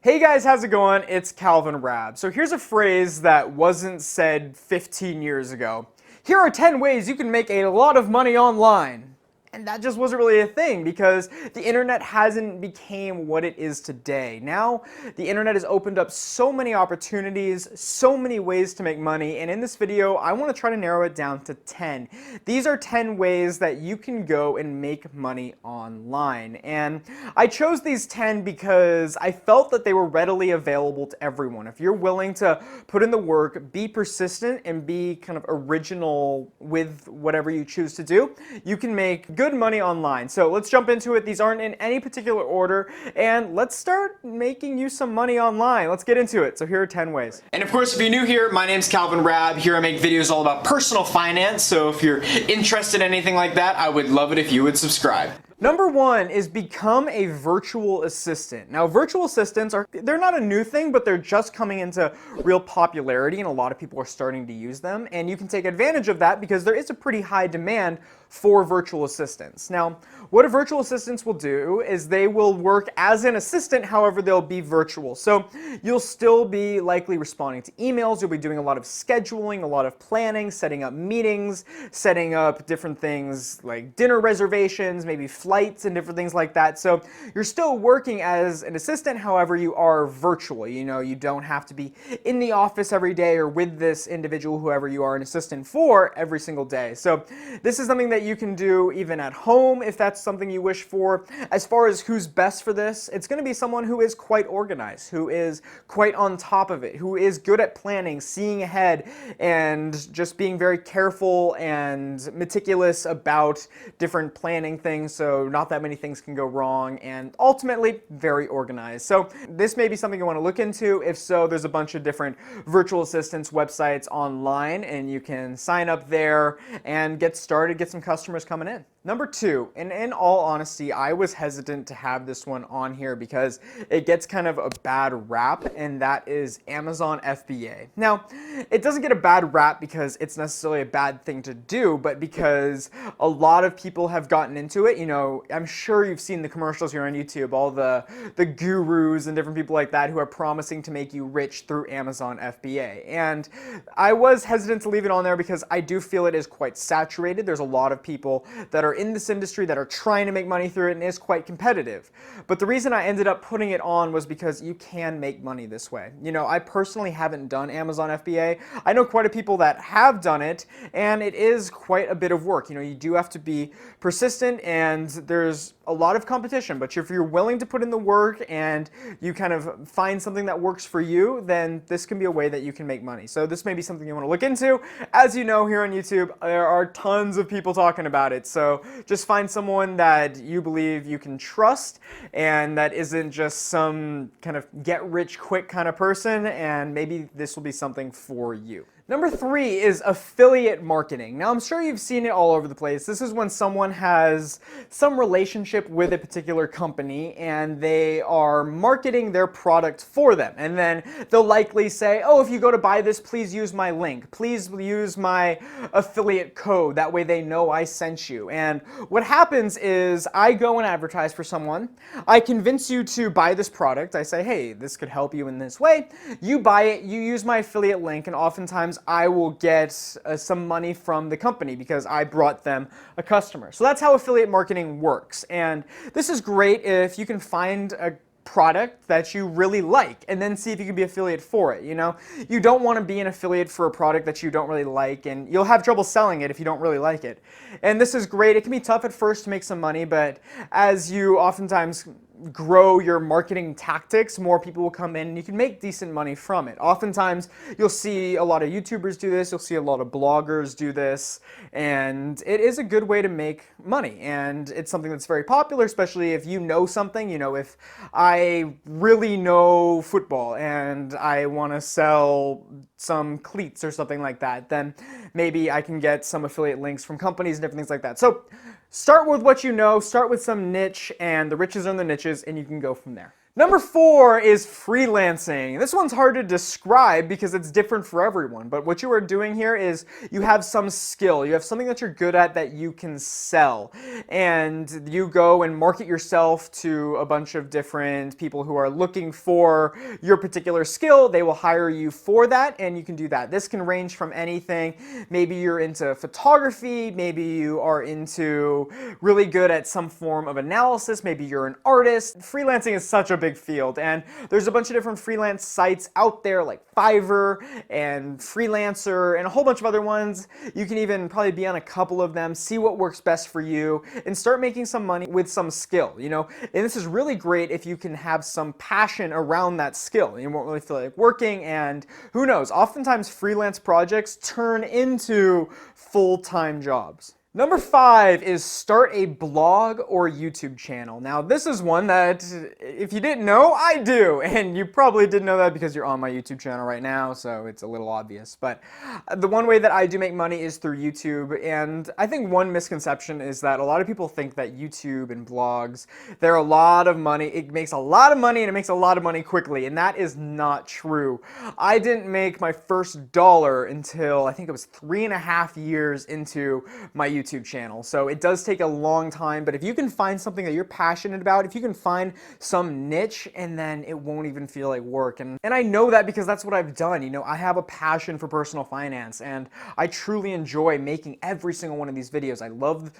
Hey guys, how's it going? It's Calvin Raab. So here's a phrase that wasn't said 15 years ago. Here are 10 ways you can make a lot of money online. And that just wasn't really a thing because the internet hasn't became what it is today. Now, the internet has opened up so many opportunities, so many ways to make money, and in this video, I want to try to narrow it down to 10. These are 10 ways that you can go and make money online. And I chose these 10 because I felt that they were readily available to everyone. If you're willing to put in the work, be persistent, and be kind of original with whatever you choose to do, you can make good money online. So let's jump into it. These aren't in any particular order, and let's start making you some money online. Let's get into it. So here are 10 ways. And of course, if you're new here, my name's Calvin Raab. Here I make videos all about personal finance, so if you're interested in anything like that, I would love it if you would subscribe. Number one is become a virtual assistant. Now, virtual assistants they're not a new thing, but they're just coming into real popularity and a lot of people are starting to use them. And you can take advantage of that because there is a pretty high demand for virtual assistants. Now, what a virtual assistants will do is they will work as an assistant, however, they'll be virtual. So you'll still be likely responding to emails, you'll be doing a lot of scheduling, a lot of planning, setting up meetings, setting up different things like dinner reservations, maybe flights and different things like that. So you're still working as an assistant, however, you are virtual. You know, you don't have to be in the office every day or with this individual, whoever you are an assistant for, every single day. So this is something that you can do even at home if that's something you wish for. As far as who's best for this, it's going to be someone who is quite organized, who is quite on top of it, who is good at planning, seeing ahead, and just being very careful and meticulous about different planning things so not that many things can go wrong, and ultimately very organized. So this may be something you want to look into. If so, there's a bunch of different virtual assistants websites online and you can sign up there and get started, get some customers coming in. Number two, and in all honesty, I was hesitant to have this one on here because it gets kind of a bad rap, and that is Amazon FBA. Now, it doesn't get a bad rap because it's necessarily a bad thing to do, but because a lot of people have gotten into it. You know, I'm sure you've seen the commercials here on YouTube, all the gurus and different people like that who are promising to make you rich through Amazon FBA. And I was hesitant to leave it on there because I do feel it is quite saturated. There's a lot of people that are in this industry that are trying to make money through it and is quite competitive. But the reason I ended up putting it on was because you can make money this way. You know, I personally haven't done Amazon FBA. I know quite a people that have done it, and it is quite a bit of work. You know, you do have to be persistent and there's a lot of competition, but if you're willing to put in the work and you kind of find something that works for you, then this can be a way that you can make money. So this may be something you want to look into. As you know, here on YouTube, there are tons of people talking about it. So just find someone that you believe you can trust and that isn't just some kind of get rich quick kind of person, and maybe this will be something for you. Number three is affiliate marketing. Now, I'm sure you've seen it all over the place. This is when someone has some relationship with a particular company and they are marketing their product for them. And then they'll likely say, oh, if you go to buy this, please use my link. Please use my affiliate code. That way they know I sent you. And what happens is I go and advertise for someone. I convince you to buy this product. I say, hey, this could help you in this way. You buy it, you use my affiliate link, and oftentimes I will get some money from the company because I brought them a customer. So that's how affiliate marketing works. And this is great if you can find a product that you really like and then see if you can be affiliate for it. You know, you don't want to be an affiliate for a product that you don't really like, and you'll have trouble selling it if you don't really like it. And this is great. It can be tough at first to make some money, but as you oftentimes grow your marketing tactics, more people will come in and you can make decent money from it. Oftentimes, you'll see a lot of YouTubers do this, you'll see a lot of bloggers do this, and it is a good way to make money. And it's something that's very popular, especially if you know something. You know, if I really know football and I want to sell some cleats or something like that, then maybe I can get some affiliate links from companies and different things like that. So start with what you know, start with some niche, and the riches are in the niches, and you can go from there. Number 4 is freelancing. This one's hard to describe because it's different for everyone, but what you are doing here is you have some skill. You have something that you're good at that you can sell, and you go and market yourself to a bunch of different people who are looking for your particular skill. They will hire you for that, and you can do that. This can range from anything. Maybe you're into photography, maybe you are into really good at some form of analysis, maybe you're an artist. Freelancing is such a big field, and there's a bunch of different freelance sites out there like Fiverr and Freelancer and a whole bunch of other ones. You can even probably be on a couple of them, see what works best for you, and start making some money with some skill, you know? And this is really great if you can have some passion around that skill. You won't really feel like working, and who knows, oftentimes freelance projects turn into full-time jobs. Number 5 is start a blog or YouTube channel. Now, this is one that, if you didn't know, I do. And you probably didn't know that because you're on my YouTube channel right now, so it's a little obvious. But the one way that I do make money is through YouTube. And I think one misconception is that a lot of people think that YouTube and blogs, they're a lot of money. It makes a lot of money, and it makes a lot of money quickly. And that is not true. I didn't make my first dollar until, I think it was 3.5 years into my YouTube channel. So it does take a long time, but if you can find something that you're passionate about, if you can find some niche, and then it won't even feel like work. And I know that because that's what I've done. You know, I have a passion for personal finance, and I truly enjoy making every single one of these videos. I love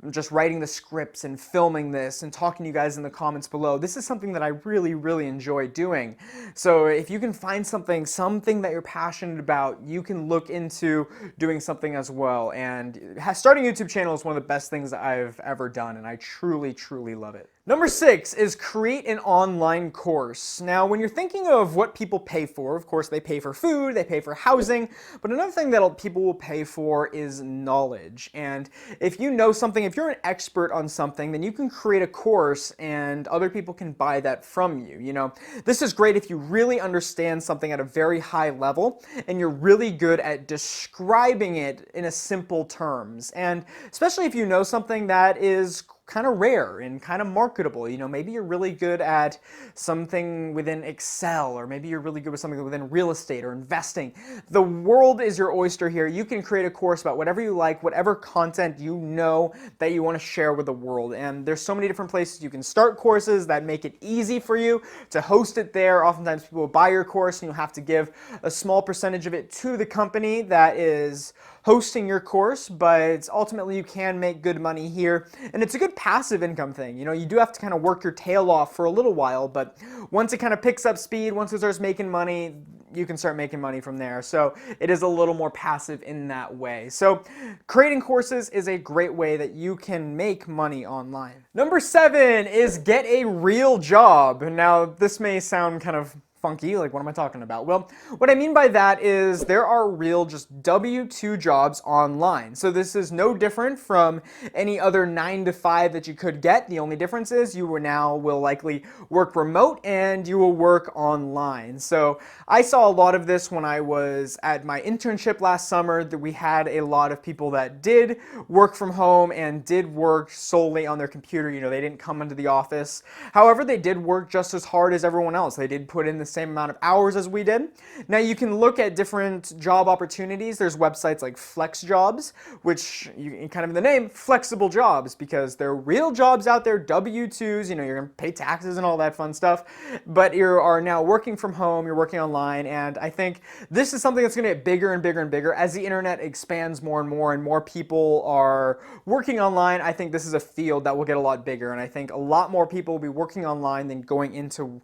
just writing the scripts and filming this and talking to you guys in the comments below. This is something that I really, really enjoy doing. So if you can find something that you're passionate about, you can look into doing something as well. And starting YouTube channel is one of the best things that I've ever done, and I truly, truly love it. Number 6 is create an online course. Now, when you're thinking of what people pay for, of course, they pay for food, they pay for housing, but another thing that people will pay for is knowledge. And if you know something, if you're an expert on something, then you can create a course and other people can buy that from you. You know, this is great if you really understand something at a very high level and you're really good at describing it in a simple terms. And especially if you know something that is kind of rare and kind of marketable. You know, maybe you're really good at something within Excel, or maybe you're really good with something within real estate or investing. The world is your oyster here. You can create a course about whatever you like, whatever content you know that you want to share with the world. And there's so many different places you can start courses that make it easy for you to host it there. Oftentimes people will buy your course and you'll have to give a small percentage of it to the company that is hosting your course, but ultimately you can make good money here. And it's a good passive income thing. You know, you do have to kind of work your tail off for a little while, but once it kind of picks up speed, once it starts making money, you can start making money from there. So it is a little more passive in that way. So creating courses is a great way that you can make money online. Number 7 is get a real job. Now, this may sound kind of funky, like what am I talking about? Well, what I mean by that is there are real just W-2 jobs online. So this is no different from any other 9-to-5 that you could get. The only difference is you will likely work remote and you will work online. So I saw a lot of this when I was at my internship last summer, that we had a lot of people that did work from home and did work solely on their computer. You know, they didn't come into the office. However, they did work just as hard as everyone else. They did put in the same amount of hours as we did. Now you can look at different job opportunities. There's websites like Flex Jobs, which kind of in the name, flexible jobs, because they're real jobs out there, W-2s, you know, you're gonna pay taxes and all that fun stuff, but you are now working from home, you're working online, and I think this is something that's gonna get bigger and bigger and bigger as the internet expands more and more people are working online. I think this is a field that will get a lot bigger, and I think a lot more people will be working online than going into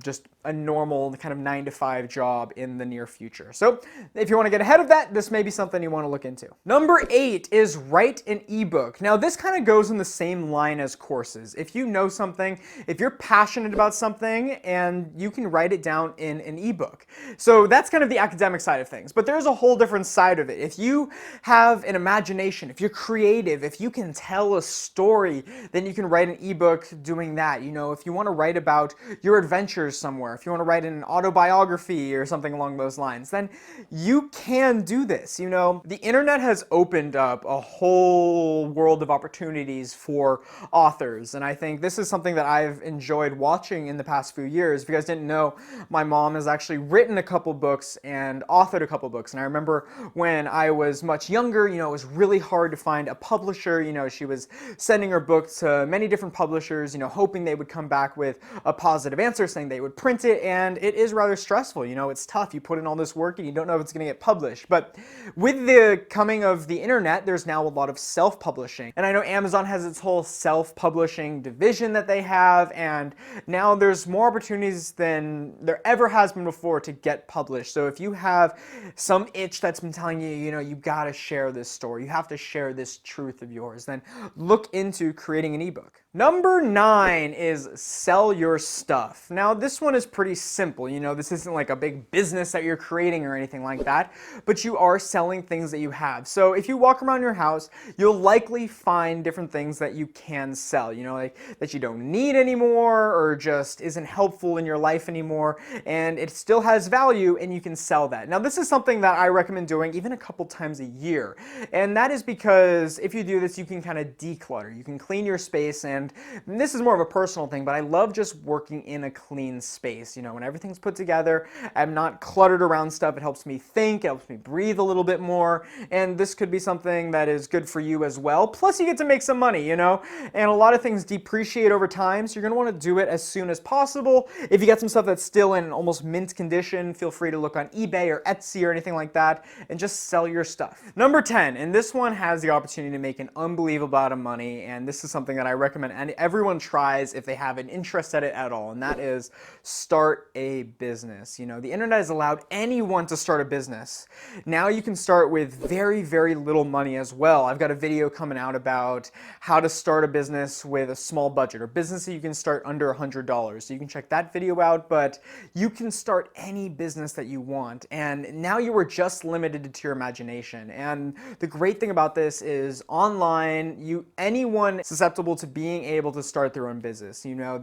just a normal kind of 9-to-5 job in the near future. So if you want to get ahead of that, this may be something you want to look into. Number 8 is write an ebook. Now this kind of goes in the same line as courses. If you know something, if you're passionate about something, and you can write it down in an ebook. So that's kind of the academic side of things, but there's a whole different side of it. If you have an imagination, if you're creative, if you can tell a story, then you can write an ebook doing that. You know, if you want to write about your adventures somewhere, if you want to write an autobiography or something along those lines, then you can do this. You know, the internet has opened up a whole world of opportunities for authors, and I think this is something that I've enjoyed watching in the past few years. If you guys didn't know, my mom has actually written a couple books and authored a couple books, and I remember when I was much younger, you know, it was really hard to find a publisher. You know, she was sending her book to many different publishers, you know, hoping they would come back with a positive answer saying they would print it, and it is rather stressful. You know, it's tough. You put in all this work and you don't know if it's going to get published. But with the coming of the internet, there's now a lot of self-publishing. And I know Amazon has its whole self-publishing division that they have, and now there's more opportunities than there ever has been before to get published. So if you have some itch that's been telling you, you know, you gotta share this story, you have to share this truth of yours, then look into creating an ebook. Number 9 is sell your stuff. Now this one is pretty simple. You know, this isn't like a big business that you're creating or anything like that, but you are selling things that you have. So if you walk around your house, you'll likely find different things that you can sell, you know, like that you don't need anymore or just isn't helpful in your life anymore, and it still has value and you can sell that. Now this is something that I recommend doing even a couple times a year, and that is because if you do this, you can kind of declutter. You can clean your space, and this is more of a personal thing, but I love just working in a clean space. You know, when everything's put together, I'm not cluttered around stuff. It helps me think, it helps me breathe a little bit more, and this could be something that is good for you as well. Plus you get to make some money, you know, and a lot of things depreciate over time, so you're going to want to do it as soon as possible. If you get some stuff that's still in almost mint condition, feel free to look on eBay or Etsy or anything like that and just sell your stuff. Number 10, and this one has the opportunity to make an unbelievable amount of money, and this is something that I recommend and everyone tries if they have an interest at it at all, and that is start a business. You know, the internet has allowed anyone to start a business. Now you can start with very, very little money as well. I've got a video coming out about how to start a business with a small budget, or business that you can start under $100. So you can check that video out, but you can start any business that you want, and now you are just limited to your imagination. And the great thing about this is online, anyone susceptible to being able to start their own business. You know,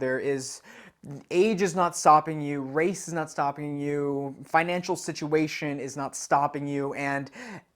age is not stopping you, race is not stopping you, financial situation is not stopping you, and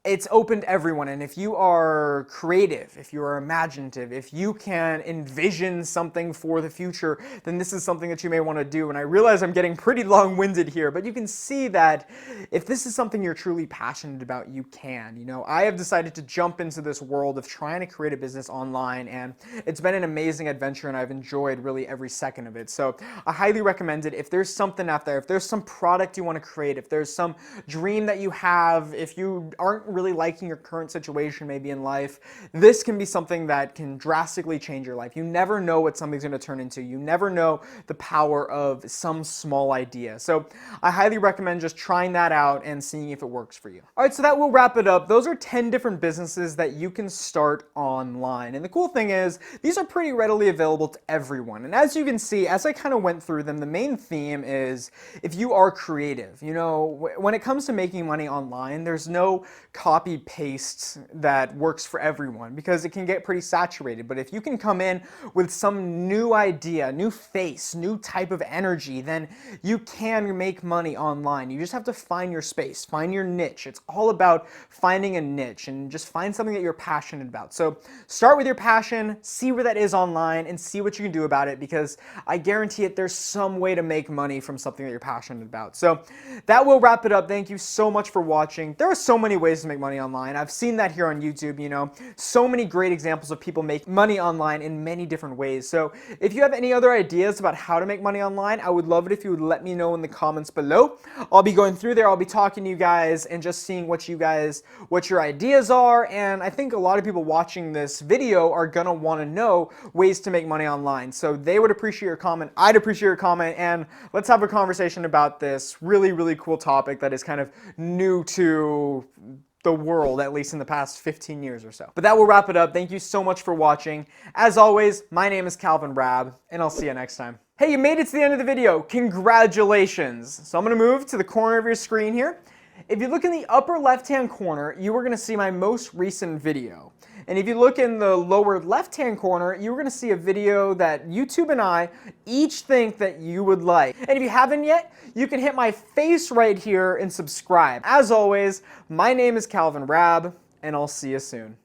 it's open to everyone. And if you are creative, if you are imaginative, if you can envision something for the future, then this is something that you may want to do. And I realize I'm getting pretty long-winded here, but you can see that if this is something you're truly passionate about, you can. You know, I have decided to jump into this world of trying to create a business online, and it's been an amazing adventure, and I've enjoyed really every second of it. So I highly recommend it. If there's something out there, if there's some product you want to create, if there's some dream that you have, if you aren't really liking your current situation maybe in life, this can be something that can drastically change your life. You never know what something's going to turn into. You never know the power of some small idea. So I highly recommend just trying that out and seeing if it works for you. All right, so that will wrap it up. Those are 10 different businesses that you can start online. And the cool thing is, these are pretty readily available to everyone. And as you can see, as I kind of went through them, the main theme is if you are creative. You know, when it comes to making money online, there's no copy paste that works for everyone because it can get pretty saturated. But if you can come in with some new idea, new face, new type of energy, then you can make money online. You just have to find your space, find your niche. It's all about finding a niche and just find something that you're passionate about. So start with your passion, see where that is online, and see what you can do about it, because I guarantee it, there's some way to make money from something that you're passionate about. So that will wrap it up. Thank you so much for watching. There are so many ways to make money online. I've seen that here on YouTube, you know, so many great examples of people make money online in many different ways. So if you have any other ideas about how to make money online, I would love it if you would let me know in the comments below. I'll be going through there, I'll be talking to you guys and just seeing what your ideas are. And I think a lot of people watching this video are gonna wanna know ways to make money online. So they would appreciate your comment, I'd appreciate your comment, and let's have a conversation about this really, really cool topic that is kind of new to the world, at least in the past 15 years or so. But that will wrap it up. Thank you so much for watching. As always, my name is Calvin Raab, and I'll see you next time. Hey, you made it to the end of the video. Congratulations. So I'm gonna move to the corner of your screen here. If you look in the upper left-hand corner, you are gonna see my most recent video. And if you look in the lower left-hand corner, you're going to see a video that YouTube and I each think that you would like. And if you haven't yet, you can hit my face right here and subscribe. As always, my name is Calvin Raab, and I'll see you soon.